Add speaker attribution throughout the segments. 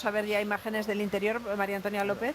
Speaker 1: A ver ya imágenes del interior, María Antonia López.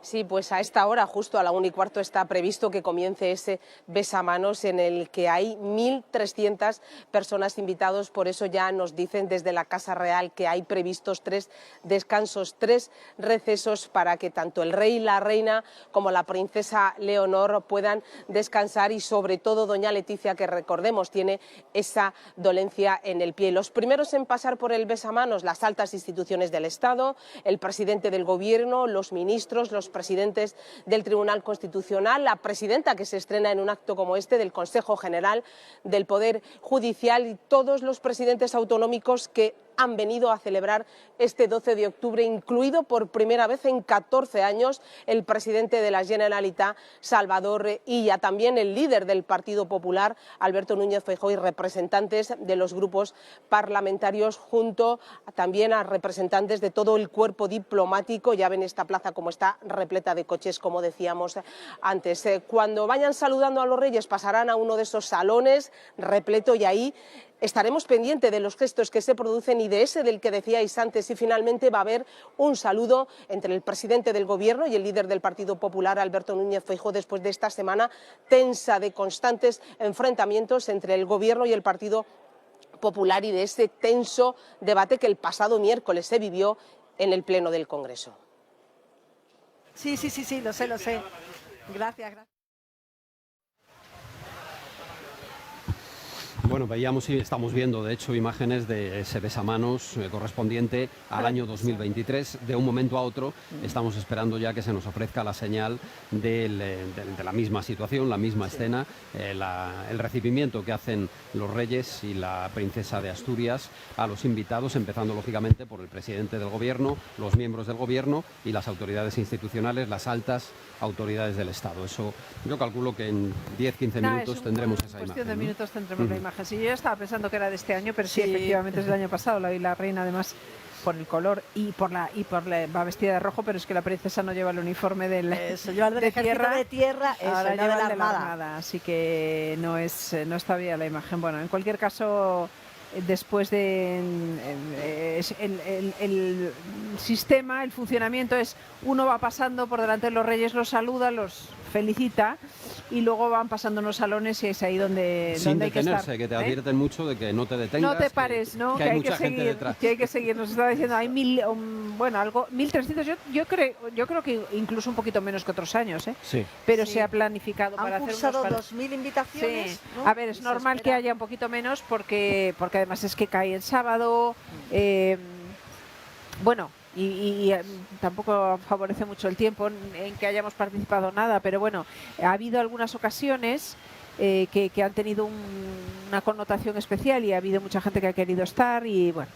Speaker 2: Sí, pues a esta hora, justo a la 1:15, está previsto que comience ese besamanos en el que hay 1.300 personas invitados. Por eso ya nos dicen desde la Casa Real que hay previstos 3 descansos, 3 recesos para que tanto el rey, la reina como la princesa Leonor puedan descansar y sobre todo doña Leticia, que recordemos tiene esa dolencia en el pie. Los primeros en pasar por el besamanos, las altas instituciones del Estado, el presidente del Gobierno, los ministros, los presidentes del Tribunal Constitucional, la presidenta que se estrena en un acto como este del Consejo General del Poder Judicial y todos los presidentes autonómicos que han venido a celebrar este 12 de octubre, incluido por primera vez en 14 años el presidente de la Generalitat, Salvador Illa, también el líder del Partido Popular, Alberto Núñez Feijóo, y representantes de los grupos parlamentarios, junto también a representantes de todo el cuerpo diplomático. Ya ven esta plaza como está repleta de coches, como decíamos antes. Cuando vayan saludando a los reyes pasarán a uno de esos salones repleto y ahí estaremos pendientes de los gestos que se producen y de ese del que decíais antes, y finalmente va a haber un saludo entre el presidente del Gobierno y el líder del Partido Popular, Alberto Núñez Feijóo, después de esta semana tensa de constantes enfrentamientos entre el Gobierno y el Partido Popular y de ese tenso debate que el pasado miércoles se vivió en el Pleno del Congreso.
Speaker 1: Sí, lo sé. Gracias.
Speaker 3: Bueno, veíamos y estamos viendo, de hecho, imágenes de ese besamanos correspondiente al año 2023. De un momento a otro estamos esperando ya que se nos ofrezca la señal de la misma situación, la misma escena, el recibimiento que hacen los reyes y la princesa de Asturias a los invitados, empezando lógicamente por el presidente del Gobierno, los miembros del Gobierno y las autoridades institucionales, las altas autoridades del Estado. Eso yo calculo que en 10-15 minutos tendremos esa imagen. En
Speaker 1: cuestión de minutos tendremos la imagen. Sí, yo ya estaba pensando que era de este año, pero sí, efectivamente es del año pasado. La reina, además, por el color y por la va vestida de rojo, pero es que la princesa no lleva el uniforme del
Speaker 4: de tierra,
Speaker 1: ahora lleva el de la Armada, así que no está bien la imagen. Bueno, en cualquier caso, después de el sistema, el funcionamiento es: uno va pasando por delante de los reyes, los saluda, los felicita y luego van pasando unos salones y es ahí donde hay que estar.
Speaker 3: Que te advierten mucho de que no te detengas,
Speaker 1: no te pares, que hay mucha gente detrás. Que hay que seguir. Nos está diciendo hay 1.300. Yo creo que incluso un poquito menos que otros años,
Speaker 3: sí.
Speaker 1: Pero se ha planificado
Speaker 4: para
Speaker 1: hacer
Speaker 4: cursado 2.000 invitaciones.
Speaker 1: Sí. ¿No? A ver, es normal que haya un poquito menos porque además es que cae el sábado. Y tampoco favorece mucho el tiempo en que hayamos participado nada, pero bueno, ha habido algunas ocasiones que han tenido una connotación especial y ha habido mucha gente que ha querido estar y bueno,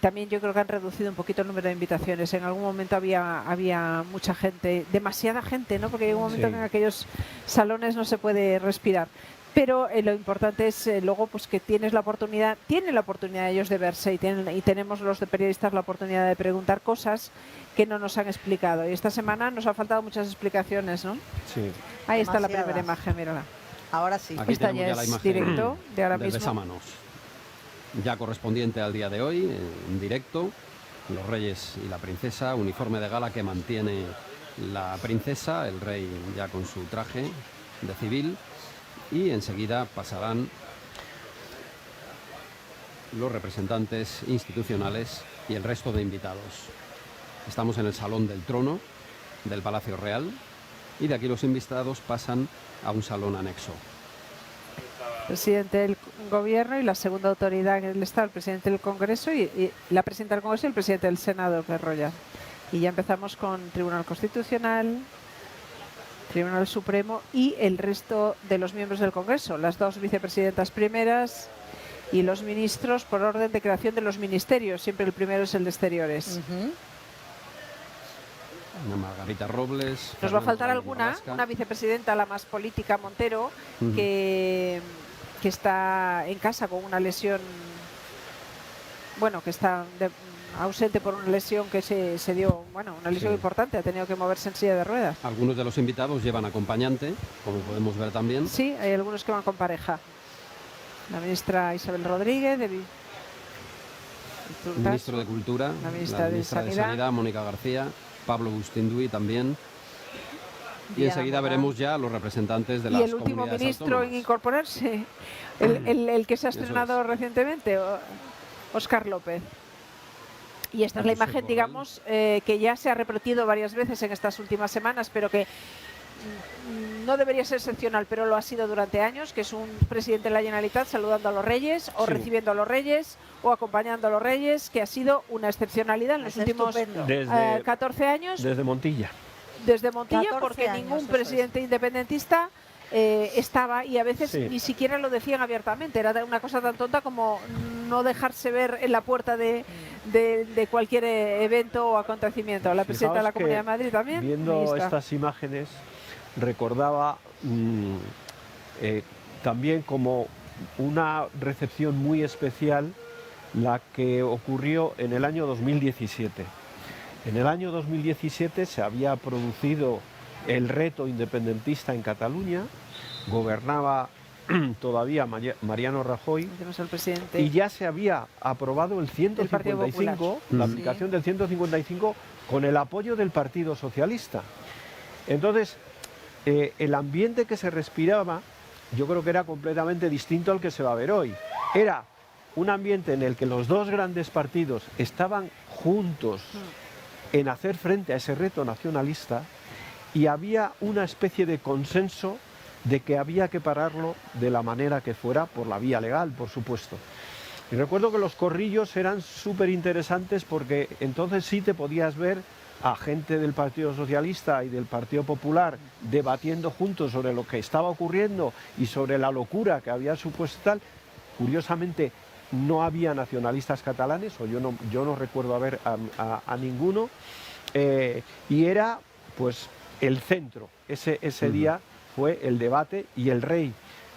Speaker 1: también yo creo que han reducido un poquito el número de invitaciones. En algún momento había mucha gente, demasiada gente, ¿no? Porque hay un momento en aquellos salones no se puede respirar. Pero lo importante es luego pues que tienen la oportunidad ellos de verse y tenemos los de periodistas la oportunidad de preguntar cosas que no nos han explicado. Y esta semana nos ha faltado muchas explicaciones, ¿no?
Speaker 3: Sí.
Speaker 1: Ahí está la primera imagen, mírala.
Speaker 4: Ahora sí.
Speaker 3: Aquí
Speaker 1: esta ya
Speaker 3: la
Speaker 1: es
Speaker 3: imagen
Speaker 1: directo de ahora mismo.
Speaker 3: Besamanos. Ya correspondiente al día de hoy, en directo, los reyes y la princesa, uniforme de gala que mantiene la princesa, el rey ya con su traje de civil. Y enseguida pasarán los representantes institucionales y el resto de invitados. Estamos en el Salón del Trono del Palacio Real y de aquí los invitados pasan a un salón anexo.
Speaker 1: El presidente del Gobierno y la segunda autoridad en el Estado, el presidente del Congreso y la presidenta del Congreso y el presidente del Senado, que es Roya. Y ya empezamos con Tribunal Constitucional, Tribunal Supremo y el resto de los miembros del Congreso, las dos vicepresidentas primeras y los ministros por orden de creación de los ministerios. Siempre el primero es el de Exteriores.
Speaker 3: Margarita Robles.
Speaker 1: Nos va a faltar una vicepresidenta, la más política, Montero, que está en casa con una lesión, que está ausente por una lesión que se dio, una lesión importante, ha tenido que moverse en silla de ruedas.
Speaker 3: Algunos de los invitados llevan acompañante, como podemos ver también.
Speaker 1: Sí, hay algunos que van con pareja. La ministra Isabel Rodríguez,
Speaker 3: el ministro de Cultura,
Speaker 1: la ministra de Sanidad,
Speaker 3: Mónica García, Pablo Bustinduy también. Y enseguida veremos ya los representantes de las comunidades autónomas.
Speaker 1: Y el último ministro en incorporarse, el que se ha estrenado recientemente, Óscar López. Y esta es la imagen, digamos, que ya se ha repetido varias veces en estas últimas semanas, pero que no debería ser excepcional, pero lo ha sido durante años, que es un presidente de la Generalitat saludando a los reyes, o recibiendo a los reyes, o acompañando a los reyes, que ha sido una excepcionalidad en los últimos 14 años.
Speaker 5: Desde Montilla.
Speaker 1: Desde Montilla, porque ningún presidente independentista estaba, y a veces ni siquiera lo decían abiertamente. Era una cosa tan tonta como no dejarse ver en la puerta de cualquier evento o acontecimiento. La presidenta de la Comunidad de Madrid también.
Speaker 5: Viendo estas imágenes, recordaba también como una recepción muy especial la que ocurrió en el año 2017. En el año 2017 se había producido el reto independentista en Cataluña, gobernaba todavía Mariano Rajoy, y ya se había aprobado el 155, la aplicación del 155 con el apoyo del Partido Socialista. Entonces, el ambiente que se respiraba, yo creo que era completamente distinto al que se va a ver hoy. Era un ambiente en el que los dos grandes partidos estaban juntos en hacer frente a ese reto nacionalista, y había una especie de consenso de que había que pararlo de la manera que fuera, por la vía legal, por supuesto. Y recuerdo que los corrillos eran súper interesantes, porque entonces sí te podías ver a gente del Partido Socialista y del Partido Popular debatiendo juntos sobre lo que estaba ocurriendo y sobre la locura que había supuesto tal. Curiosamente, no había nacionalistas catalanes, o yo no recuerdo haber a ninguno, y era pues el centro. Ese día fue el debate, y el rey,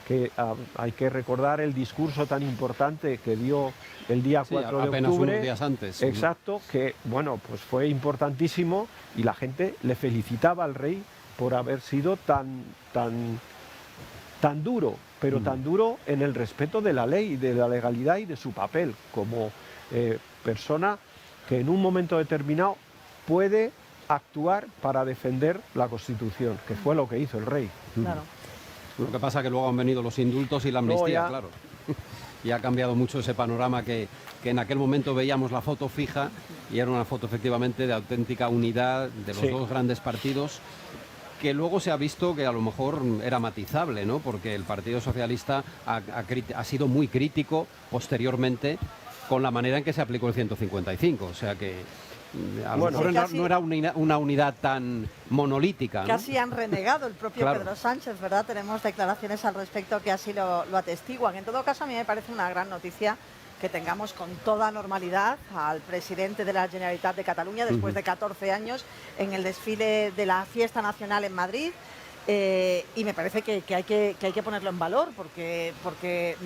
Speaker 5: que hay que recordar el discurso tan importante que dio el día 4 de
Speaker 3: apenas
Speaker 5: octubre.
Speaker 3: Unos días antes.
Speaker 5: Exacto, que bueno, pues fue importantísimo, y la gente le felicitaba al rey por haber sido tan duro, pero tan duro en el respeto de la ley, de la legalidad y de su papel como persona que en un momento determinado puede actuar para defender la Constitución, que fue lo que hizo el rey.
Speaker 4: Claro.
Speaker 3: Lo que pasa es que luego han venido los indultos y la amnistía, claro. Y ha cambiado mucho ese panorama que en aquel momento veíamos la foto fija, y era una foto efectivamente de auténtica unidad de los dos grandes partidos, que luego se ha visto que a lo mejor era matizable, ¿no? Porque el Partido Socialista ha sido muy crítico posteriormente con la manera en que se aplicó el 155, o sea que a lo mejor no era una unidad tan monolítica, ¿no?
Speaker 4: Casi han renegado el propio Pedro Sánchez, ¿verdad? Tenemos declaraciones al respecto que así lo atestiguan. En todo caso, a mí me parece una gran noticia que tengamos con toda normalidad al presidente de la Generalitat de Cataluña después de 14 años en el desfile de la fiesta nacional en Madrid. Y me parece que hay que ponerlo en valor porque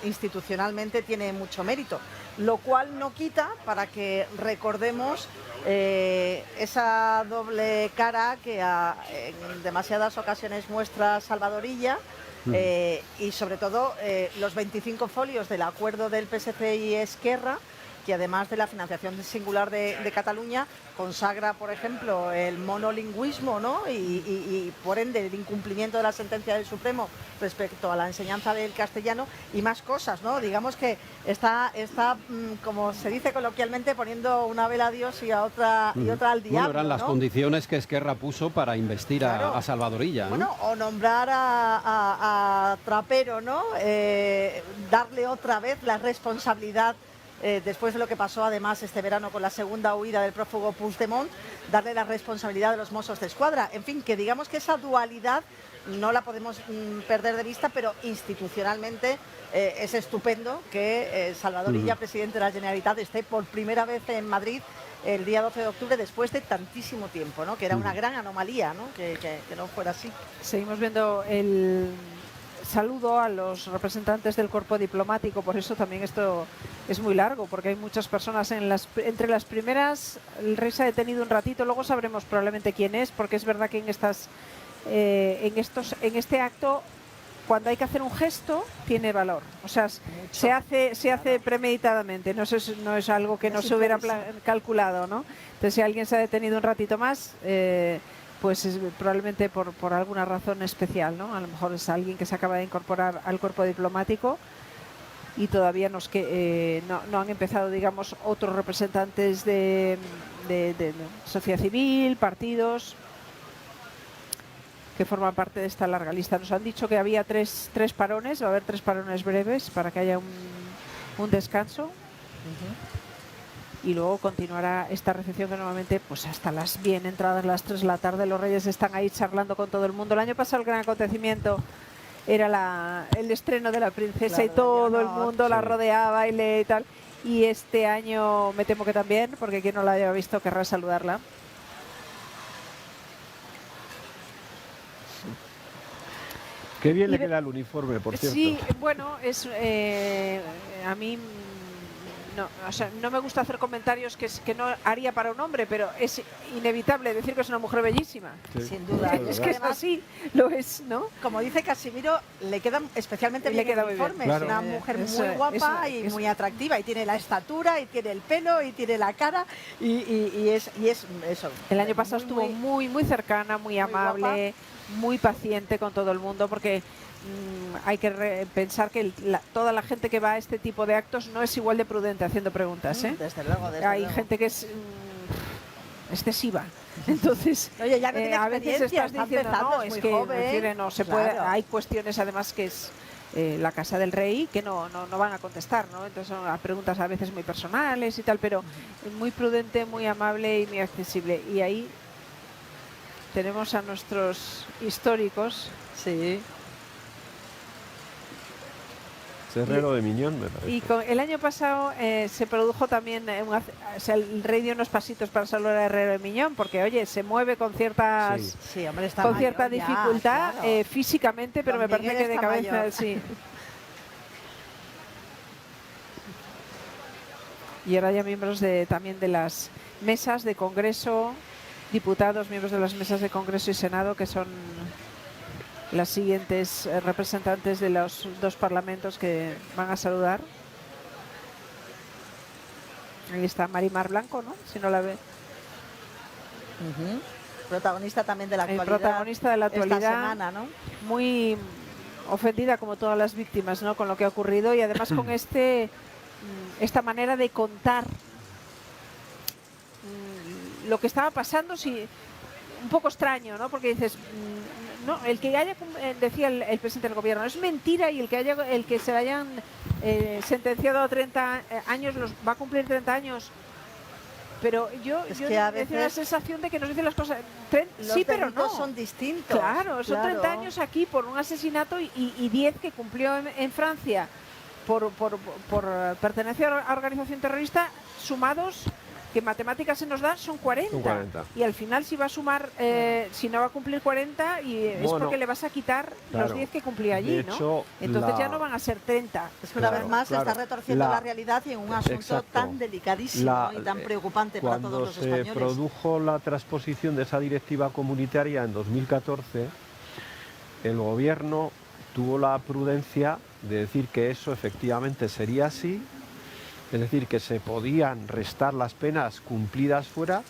Speaker 4: institucionalmente tiene mucho mérito, lo cual no quita para que recordemos esa doble cara que en demasiadas ocasiones muestra Salvador Illa, y sobre todo los 25 folios del acuerdo del PSC y Esquerra, que además de la financiación singular de Cataluña, consagra, por ejemplo, el monolingüismo, ¿no? y por ende el incumplimiento de la sentencia del Supremo respecto a la enseñanza del castellano y más cosas, ¿no? Digamos que está como se dice coloquialmente, poniendo una vela a Dios y otra al diablo.
Speaker 3: Bueno, eran las
Speaker 4: ¿no?
Speaker 3: condiciones que Esquerra puso para investir a Salvador Illa, ¿no?
Speaker 4: Bueno, o nombrar a Trapero, ¿no? Darle otra vez la responsabilidad. Después de lo que pasó además este verano con la segunda huida del prófugo Puigdemont, darle la responsabilidad de los Mossos de Escuadra. En fin, que digamos que esa dualidad no la podemos perder de vista, pero institucionalmente es estupendo que Salvador Illa, presidente de la Generalitat, esté por primera vez en Madrid el día 12 de octubre después de tantísimo tiempo, ¿no? Que era una gran anomalía, ¿no? Que no fuera así.
Speaker 1: Seguimos viendo el saludo a los representantes del cuerpo diplomático, por eso también esto es muy largo, porque hay muchas personas entre las primeras. El rey se ha detenido un ratito, luego sabremos probablemente quién es, porque es verdad que en este acto cuando hay que hacer un gesto, tiene valor. O sea, se hace premeditadamente, no es algo que no se hubiera calculado, ¿no? Entonces, si alguien se ha detenido un ratito más, pues es probablemente por alguna razón especial, ¿no? A lo mejor es alguien que se acaba de incorporar al cuerpo diplomático y todavía no han empezado, digamos, otros representantes de sociedad civil, partidos que forman parte de esta larga lista. Nos han dicho que había tres parones, va a haber 3 parones breves para que haya un descanso. Y luego continuará esta recepción que normalmente pues hasta bien entradas las 3 de la tarde los reyes están ahí charlando con todo el mundo. El año pasado el gran acontecimiento era el estreno de la princesa, claro, y todo el mundo la rodeaba y tal. Y este año me temo que también, porque quien no la haya visto querrá saludarla.
Speaker 5: Qué bien le queda el uniforme, por cierto.
Speaker 1: Sí, bueno, a mí no me gusta hacer comentarios que no haría para un hombre, pero es inevitable decir que es una mujer bellísima.
Speaker 4: Sí. Sin duda.
Speaker 1: Es que es así, lo es, ¿no?
Speaker 4: Como dice Casimiro, le queda especialmente bien el uniforme.
Speaker 5: Claro.
Speaker 4: Es una mujer muy guapa y muy atractiva, y tiene la estatura, y tiene el pelo, y tiene la cara, y es eso.
Speaker 1: El año pasado estuvo muy cercana, muy amable, muy paciente con todo el mundo, porque hay que pensar que toda la gente que va a este tipo de actos no es igual de prudente haciendo preguntas, ¿eh?
Speaker 4: Desde luego,
Speaker 1: hay gente que es excesiva. Entonces,
Speaker 4: oye, ya no tiene
Speaker 1: a veces estás diciendo, no, es que
Speaker 4: joven,
Speaker 1: no se puede. Hay cuestiones además que es la casa del rey que no van a contestar, ¿no? Entonces son preguntas a veces muy personales y tal, pero muy prudente, muy amable y muy accesible. Y ahí tenemos a nuestros históricos.
Speaker 4: Sí.
Speaker 5: Herrero de Miñón, me parece.
Speaker 1: Y el año pasado se produjo también, el rey dio unos pasitos para saludar a Herrero de Miñón, porque oye, se mueve con cierta dificultad, claro, físicamente, pero me parece que de cabeza mayor. Sí. Y ahora ya miembros también de las mesas de Congreso, diputados, miembros de las mesas de Congreso y Senado, que son las siguientes representantes de los 2 parlamentos que van a saludar. Ahí está Marimar Blanco, ¿no? Si no la ve.
Speaker 4: Protagonista también de la actualidad.
Speaker 1: Protagonista de la actualidad.
Speaker 4: Esta semana, ¿no?
Speaker 1: Muy ofendida, como todas las víctimas, ¿no? Con lo que ha ocurrido, y además con esta manera de contar lo que estaba pasando, un poco extraño, ¿no? Porque dices, no, el que haya, decía el presidente del gobierno, es mentira, y el que se hayan sentenciado a 30 años va a cumplir 30 años. Pero yo
Speaker 4: a veces
Speaker 1: tengo la sensación de que nos dicen las cosas.
Speaker 4: Sí,
Speaker 1: pero no.
Speaker 4: Son distintos.
Speaker 1: Claro, son 30 años aquí por un asesinato y 10 que cumplió en Francia por pertenecer a organización terrorista, sumados, que matemáticas se nos da, son 40. Y al final, si va a sumar, si no va a cumplir 40, es porque le vas a quitar los 10 que cumplía allí, ¿no? Entonces ya no van a ser 30.
Speaker 4: Es que una vez más se está retorciendo la realidad, y en un asunto tan delicadísimo y tan preocupante para todos los españoles.
Speaker 5: Cuando se produjo la transposición de esa directiva comunitaria en 2014, el gobierno tuvo la prudencia de decir que eso efectivamente sería así. Es decir, que se podían restar las penas cumplidas fuera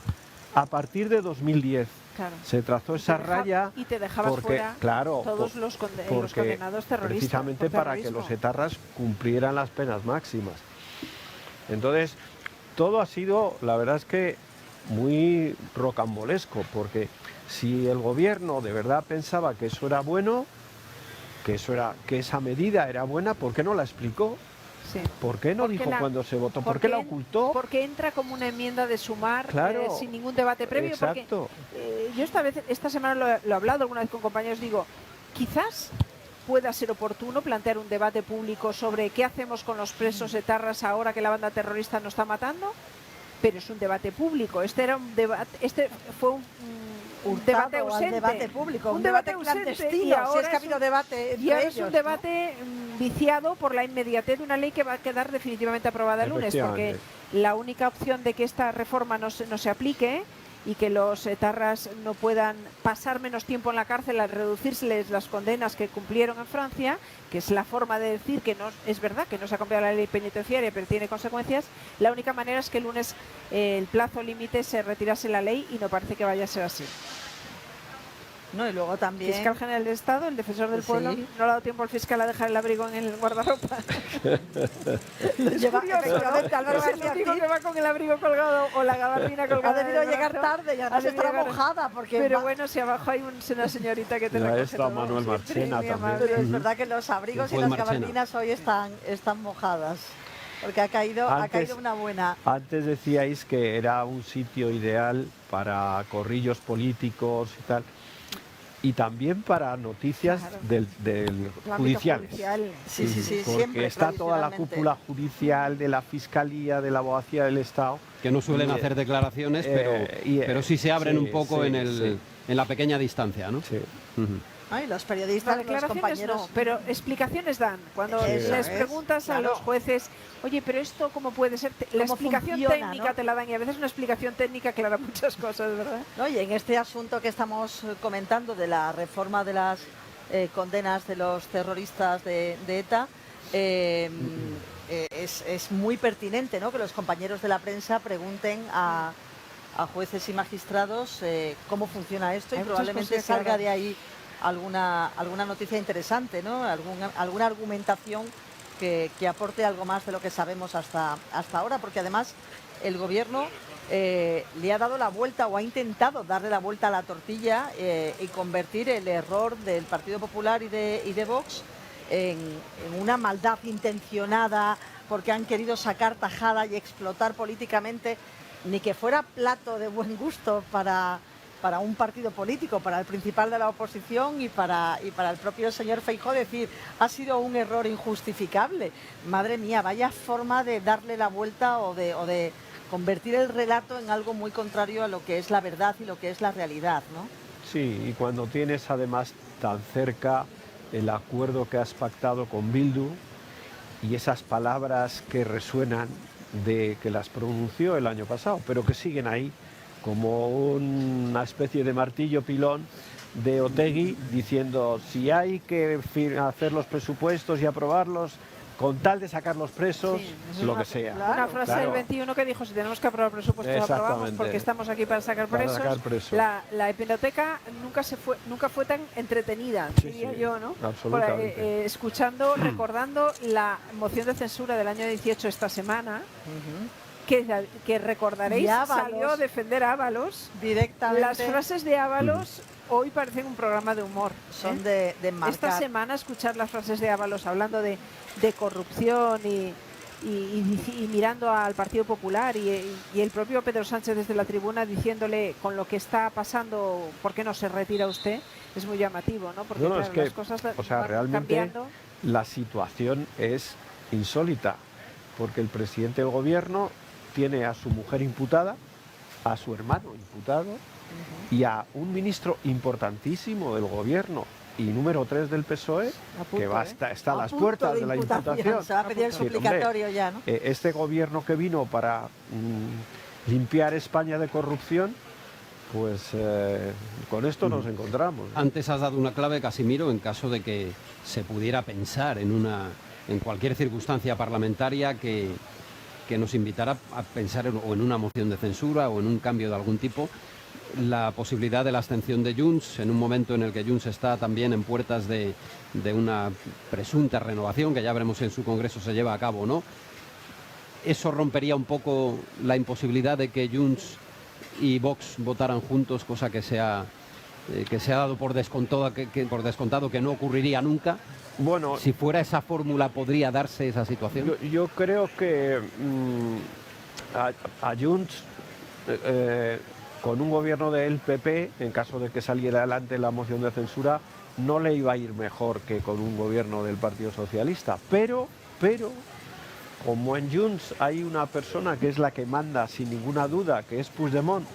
Speaker 5: a partir de 2010.
Speaker 1: Claro.
Speaker 5: Se trazó esa raya
Speaker 1: y te dejabas fuera todos los condenados terroristas.
Speaker 5: Precisamente para que los etarras cumplieran las penas máximas. Entonces, todo ha sido, la verdad es que muy rocambolesco, porque si el gobierno de verdad pensaba que eso era bueno, que esa medida era buena, ¿por qué no la explicó?
Speaker 1: Sí.
Speaker 5: ¿Por qué no dijo cuando se votó? ¿Por qué la ocultó?
Speaker 1: Porque entra como una enmienda de sumar, sin ningún debate previo.
Speaker 5: Exacto.
Speaker 1: Porque, yo esta semana lo he hablado alguna vez con compañeros, digo, quizás pueda ser oportuno plantear un debate público sobre qué hacemos con los presos etarras ahora que la banda terrorista nos está matando, pero es un debate público. Este fue un debate ausente,
Speaker 4: debate público, un
Speaker 1: debate
Speaker 4: clandestino,
Speaker 1: y ahora
Speaker 4: si es que ha habido debate entre ellos,
Speaker 1: es un debate viciado por la inmediatez de una ley que va a quedar definitivamente aprobada el lunes, porque la única opción de que esta reforma no se aplique y que los etarras no puedan pasar menos tiempo en la cárcel al reducírseles las condenas que cumplieron en Francia, que es la forma de decir que no es verdad que no se ha cambiado la ley penitenciaria, pero tiene consecuencias. La única manera es que el lunes el plazo límite se retirase la ley y no parece que vaya a ser así.
Speaker 4: No, y luego también...
Speaker 1: Fiscal General del Estado, el defensor del pueblo,
Speaker 4: Sí.
Speaker 1: no le ha dado tiempo al fiscal a dejar el abrigo en el guardarropa.
Speaker 4: Lleva,
Speaker 1: curioso,
Speaker 4: efectivamente, Álvaro
Speaker 1: es el
Speaker 4: García
Speaker 1: único
Speaker 4: Cid
Speaker 1: que va con el abrigo colgado o la gabardina
Speaker 4: ha
Speaker 1: colgada.
Speaker 4: debido
Speaker 1: del
Speaker 4: llegar
Speaker 1: brazo.
Speaker 4: tarde y
Speaker 1: Ha
Speaker 4: además
Speaker 1: debido
Speaker 4: estará
Speaker 1: llegar-
Speaker 4: mojada porque
Speaker 1: Pero
Speaker 4: va-
Speaker 1: bueno, si abajo hay una señorita que te
Speaker 5: Ya
Speaker 1: recoge
Speaker 5: está
Speaker 1: todo,
Speaker 5: Manuel
Speaker 1: siempre
Speaker 5: Marchena
Speaker 1: muy
Speaker 5: también.
Speaker 1: amable.
Speaker 4: pero es verdad que los abrigos y
Speaker 3: Fue
Speaker 4: las
Speaker 3: Marchena.
Speaker 4: gabardinas hoy están mojadas porque ha caído
Speaker 5: Antes-
Speaker 4: una buena...
Speaker 5: Antes decíais que era un sitio ideal para corrillos políticos y tal, y también para noticias
Speaker 1: Claro.
Speaker 5: del
Speaker 1: El ámbito
Speaker 5: judiciales.
Speaker 1: judicial.
Speaker 4: Sí,
Speaker 5: Porque
Speaker 4: siempre,
Speaker 5: está toda la
Speaker 4: tradicionalmente.
Speaker 5: cúpula judicial, de la Fiscalía, de la Abogacía del Estado.
Speaker 3: Que no suelen
Speaker 5: Y,
Speaker 3: hacer declaraciones, pero sí se abren
Speaker 5: sí,
Speaker 3: un poco
Speaker 5: sí,
Speaker 3: en la pequeña distancia, ¿no?
Speaker 5: Sí.
Speaker 3: Ujú.
Speaker 4: Ay, los
Speaker 1: No,
Speaker 4: periodistas, los
Speaker 1: declaraciones
Speaker 4: compañeros...
Speaker 1: no, pero explicaciones dan. Cuando
Speaker 4: Eso
Speaker 1: les
Speaker 4: es,
Speaker 1: preguntas a
Speaker 4: claro.
Speaker 1: los jueces, oye, pero esto cómo puede ser, la
Speaker 4: ¿Cómo
Speaker 1: explicación
Speaker 4: funciona,
Speaker 1: técnica
Speaker 4: no?
Speaker 1: te la dan y a veces una explicación técnica aclara muchas cosas, ¿verdad?
Speaker 4: ¿No? Y en este asunto que estamos comentando de la reforma de las condenas de los terroristas de ETA, es muy pertinente, ¿no?, que los compañeros de la prensa pregunten a jueces y magistrados cómo funciona esto, y
Speaker 1: Hay muchas
Speaker 4: probablemente
Speaker 1: cosas que
Speaker 4: salga
Speaker 1: hablar.
Speaker 4: de ahí alguna noticia interesante, ¿no?, alguna argumentación que aporte algo más de lo que sabemos hasta ahora, porque además el gobierno le ha dado la vuelta o ha intentado darle la vuelta a la tortilla y convertir el error del Partido Popular y de Vox en una maldad intencionada porque han querido sacar tajada y explotar políticamente, ni que fuera plato de buen gusto para un partido político, para el principal de la oposición y para el propio señor Feijóo, decir, ha sido un error injustificable. Madre mía, vaya forma de darle la vuelta o de convertir el relato en algo muy contrario a lo que es la verdad y lo que es la realidad, ¿no?
Speaker 5: Sí, y cuando tienes además tan cerca el acuerdo que has pactado con Bildu y esas palabras que resuenan de que las pronunció el año pasado, pero que siguen ahí como una especie de martillo pilón de Otegi diciendo si hay que hacer los presupuestos y aprobarlos con tal de sacar los presos,
Speaker 1: Sí, eso es
Speaker 5: lo
Speaker 1: una-
Speaker 5: que sea.
Speaker 1: Una frase
Speaker 5: Claro.
Speaker 1: del 21 que dijo, si tenemos que aprobar presupuestos, aprobamos,
Speaker 5: Exactamente.
Speaker 1: porque estamos aquí para sacar
Speaker 5: Para
Speaker 1: presos.
Speaker 5: sacar presos.
Speaker 1: La hemeroteca nunca fue tan entretenida,
Speaker 5: Sí,
Speaker 1: diría
Speaker 5: sí,
Speaker 1: yo, ¿no?
Speaker 5: absolutamente.
Speaker 1: Escuchando, recordando la moción de censura del año 18 esta semana, que recordaréis,
Speaker 4: Y Ábalos.
Speaker 1: salió a defender a Ábalos.
Speaker 4: Directamente
Speaker 1: Las frases de Ábalos hoy parecen un programa de humor.
Speaker 4: son
Speaker 1: ¿eh?
Speaker 4: de enmarcar.
Speaker 1: Esta semana escuchar las frases de Ábalos hablando de corrupción y mirando al Partido Popular y el propio Pedro Sánchez desde la tribuna diciéndole con lo que está pasando, ¿por qué no se retira usted? Es muy llamativo, ¿no? Porque
Speaker 5: No,
Speaker 1: claro,
Speaker 5: es que,
Speaker 1: las cosas
Speaker 5: o sea,
Speaker 1: van
Speaker 5: realmente
Speaker 1: cambiando.
Speaker 5: la situación es insólita, porque el presidente del gobierno tiene a su mujer imputada, a su hermano imputado y a un ministro importantísimo del gobierno y número 3 del PSOE,
Speaker 1: A punto,
Speaker 5: que va
Speaker 1: ¿eh?
Speaker 5: está a las
Speaker 4: punto
Speaker 5: puertas de la
Speaker 4: imputación.
Speaker 5: imputación.
Speaker 4: Se va a pedir el
Speaker 5: Es decir,
Speaker 4: suplicatorio ya, ¿no?
Speaker 5: Este gobierno que vino para limpiar España de corrupción, pues con esto nos encontramos, ¿no?
Speaker 3: Antes has dado una clave, Casimiro, en caso de que se pudiera pensar en cualquier circunstancia parlamentaria que nos invitara a pensar o en una moción de censura o en un cambio de algún tipo, la posibilidad de la abstención de Junts en un momento en el que Junts está también en puertas de una presunta renovación, que ya veremos si en su congreso se lleva a cabo o no. Eso rompería un poco la imposibilidad de que Junts y Vox votaran juntos, cosa que se ha dado por descontado que no ocurriría nunca.
Speaker 5: Bueno,
Speaker 3: Si fuera esa fórmula, ¿podría darse esa situación?
Speaker 5: yo creo que a Junts, con un gobierno del PP, en caso de que saliera adelante la moción de censura, no le iba a ir mejor que con un gobierno del Partido Socialista. Pero, como en Junts hay una persona que es la que manda sin ninguna duda, que es Puigdemont,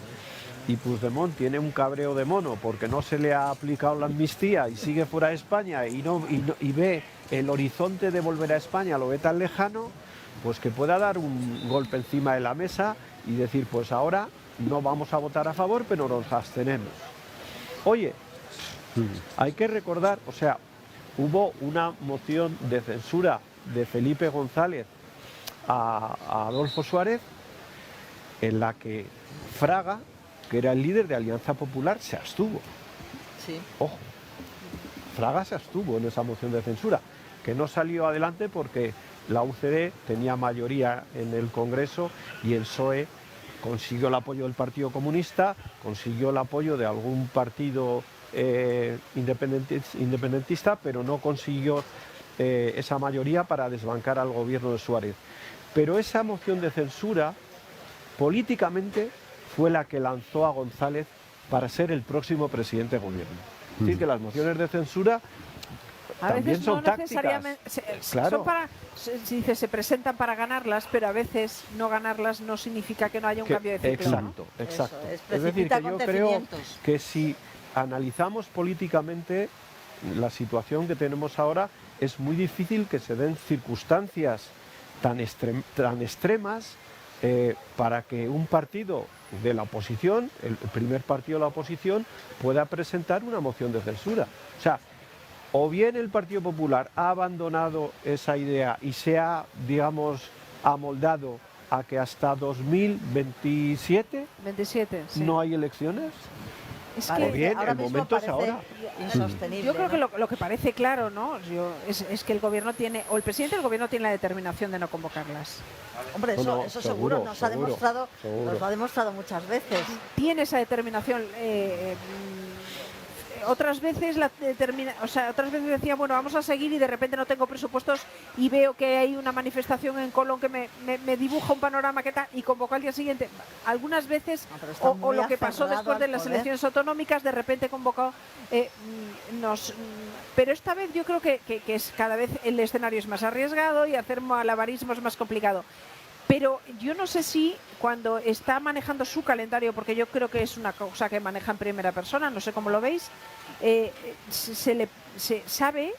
Speaker 5: y Puigdemont tiene un cabreo de mono porque no se le ha aplicado la amnistía y sigue fuera de España y ve el horizonte de volver a España, lo ve tan lejano, pues que pueda dar un golpe encima de la mesa y decir, pues ahora no vamos a votar a favor, pero nos abstenemos. Oye, hay que recordar, o sea, hubo una moción de censura de Felipe González a Adolfo Suárez, en la que Fraga, que era el líder de Alianza Popular, se abstuvo.
Speaker 4: Sí.
Speaker 5: Ojo, Fraga se abstuvo en esa moción de censura, que no salió adelante porque la UCD tenía mayoría en el Congreso y el PSOE consiguió el apoyo del Partido Comunista, consiguió el apoyo de algún partido independentista, pero no consiguió esa mayoría para desbancar al gobierno de Suárez. Pero esa moción de censura, políticamente, fue la que lanzó a González para ser el próximo presidente de gobierno. Es decir, que las mociones de censura
Speaker 1: A
Speaker 5: también
Speaker 1: veces
Speaker 5: son
Speaker 1: no
Speaker 5: tácticas.
Speaker 1: necesariamente
Speaker 5: Claro.
Speaker 1: son para, se presentan para ganarlas, pero a veces no ganarlas no significa que no haya un cambio de ciclo, ¿no?
Speaker 5: Exacto, exacto.
Speaker 4: Eso es,
Speaker 5: Es decir,
Speaker 4: precipita
Speaker 5: que yo creo
Speaker 4: acontecimientos.
Speaker 5: que si analizamos políticamente la situación que tenemos ahora, es muy difícil que se den circunstancias tan extremas para que un partido de la oposición, el primer partido de la oposición, pueda presentar una moción de censura. O sea, o bien el Partido Popular ha abandonado esa idea y se ha, digamos, amoldado a que hasta 2027
Speaker 1: 27, sí.
Speaker 5: no hay elecciones.
Speaker 1: Es
Speaker 5: O
Speaker 1: que
Speaker 5: bien,
Speaker 4: ahora
Speaker 5: el
Speaker 4: mismo
Speaker 5: momento es
Speaker 4: parece
Speaker 5: ahora.
Speaker 4: insostenible.
Speaker 1: yo creo que
Speaker 4: ¿no?
Speaker 1: lo que parece claro, ¿no? Es que el gobierno tiene, o el presidente del gobierno tiene la determinación de no convocarlas.
Speaker 4: Hombre, eso,
Speaker 5: No,
Speaker 4: eso seguro, nos ha demostrado,
Speaker 5: seguro.
Speaker 4: nos lo ha demostrado muchas veces.
Speaker 1: Tiene esa determinación. Otras veces otras veces decía, bueno, vamos a seguir y de repente no tengo presupuestos y veo que hay una manifestación en Colón que me dibuja un panorama que tal y convoco al día siguiente. Algunas veces,
Speaker 4: No, pero está
Speaker 1: o
Speaker 4: muy
Speaker 1: lo que pasó
Speaker 4: aferrado
Speaker 1: después de
Speaker 4: al
Speaker 1: las
Speaker 4: poder.
Speaker 1: elecciones autonómicas, de repente convocó pero esta vez yo creo que cada vez el escenario es más arriesgado y hacer malabarismo es más complicado. Pero yo no sé si cuando está manejando su calendario, porque yo creo que es una cosa que maneja en primera persona, no sé cómo lo veis, se sabe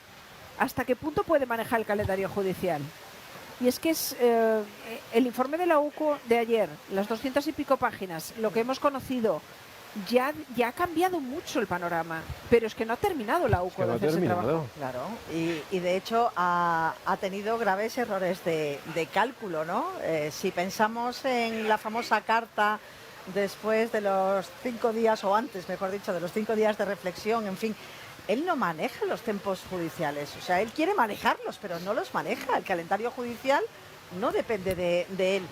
Speaker 1: hasta qué punto puede manejar el calendario judicial. Y es que el informe de la UCO de ayer, las 200 y pico páginas, lo que hemos conocido, ya ha cambiado mucho el panorama, pero es que no ha terminado la UCO de hacer ese trabajo.
Speaker 4: Claro, y de hecho ha tenido graves errores de cálculo, ¿no? Si pensamos en la famosa carta después de los 5 días, o antes, mejor dicho, de los 5 días de reflexión, en fin, él no maneja los tiempos judiciales, o sea, él quiere manejarlos, pero no los maneja. El calendario judicial no depende de él.